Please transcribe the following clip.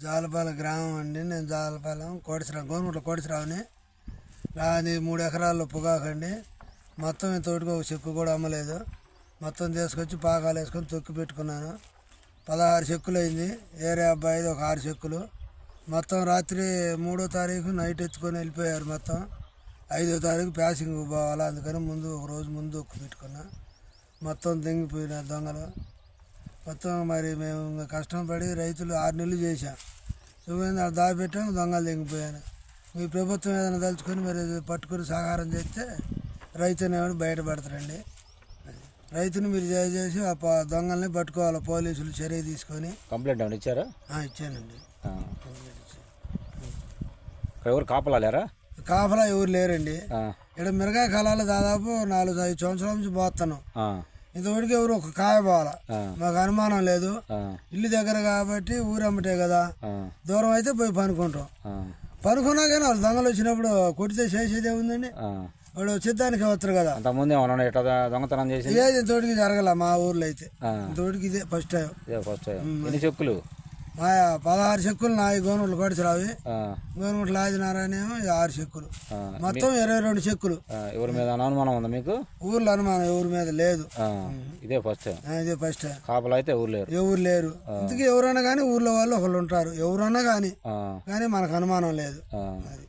జాలపాలెం గ్రామం అండి. నేను జాలపాలెం కోటేశ్వరరావు, గవర్నమెంట్లో కోటేశ్వరరావుని. అది 3 ఎకరాల్లో పొగాకండి. మొత్తం ఇంతవరకు ఒక చెక్కు కూడా అమ్మలేదు. మొత్తం తీసుకొచ్చి పాకాలు వేసుకొని తొక్కి పెట్టుకున్నాను. 16 చెక్కులు అయింది. ఏరే అబ్బాయిది ఒక 6 చెక్కులు. మొత్తం రాత్రి 3వ తారీఖు నైట్ ఎత్తుకొని వెళ్ళిపోయారు. మొత్తం 5వ తారీఖు ప్యాసింగ్ పోవాలి, అందుకని ముందు ఒక రోజు ముందు తొక్కు పెట్టుకున్నా. మొత్తం తెంగిపోయిన దొంగలు మొత్తం. మరి మేము ఇంకా కష్టపడి రైతులు 6 నెలలు చేశాం. చూపింది అక్కడ దాచిపెట్టాం, దొంగలు తెంగిపోయాను. మీ ప్రభుత్వం ఏదైనా తలుచుకొని మరి పట్టుకొని సహకారం చేస్తే రైతు అనేవాడు బయటపడతారండి. రైతుని మీరు చేసి ఆ దొంగల్ని పట్టుకోవాలి. పోలీసులు చర్య తీసుకొని. కంప్లైంట్ ఏమైనా ఇచ్చారా? ఇచ్చానండి. ఎవరు కాపలా లేరా? కాపలా ఎవరు లేరండి. ఇక్కడ మిరగాయ కాలాలు దాదాపు 4-5 సంవత్సరాల నుంచి పోతున్నాం. ఇంతవరకు ఎవరు ఒక కాయ పోవాలా, మాకు అనుమానం లేదు. ఇల్లు దగ్గర కాబట్టి ఊరమ్మటే కదా, దూరం అయితే పోయి పనుకుంటాం. పనుకున్నా కానీ వాళ్ళు దొంగలు వచ్చినప్పుడు కొడితే చేసేది ఏముందండి, వాడు చిత్తానికి వస్తారు కదా. అంతకుముందు దొంగతనం చేసి ఏది ఇంతవరకు జరగల మా ఊర్లో అయితే. ఇంతవరకు ఇదే ఫస్ట్ టైం. ఎన్ని చెక్కులు? మా 16 చెక్కులు నాయి గవర్నమెంట్లు కోటేశ్వరరావు, గవర్నమెంట్లు ఆదినారాయణ 6 చెక్కులు, మొత్తం 22 చెక్కులు. ఎవరి మీద అనుమానం ఉందా మీకు? ఊర్లో అనుమానం ఎవరి మీద లేదు. ఇదే ఫస్ట్ టైం. ఇదే ఫస్ట్ టైం. కాపలా అయితే ఎవరు లేరు. ఇంతకీ ఎవరన్నా కానీ ఊర్లో వాళ్ళు ఒకళ్ళు ఉంటారు, ఎవరన్నా కానీ మనకు అనుమానం లేదు. అది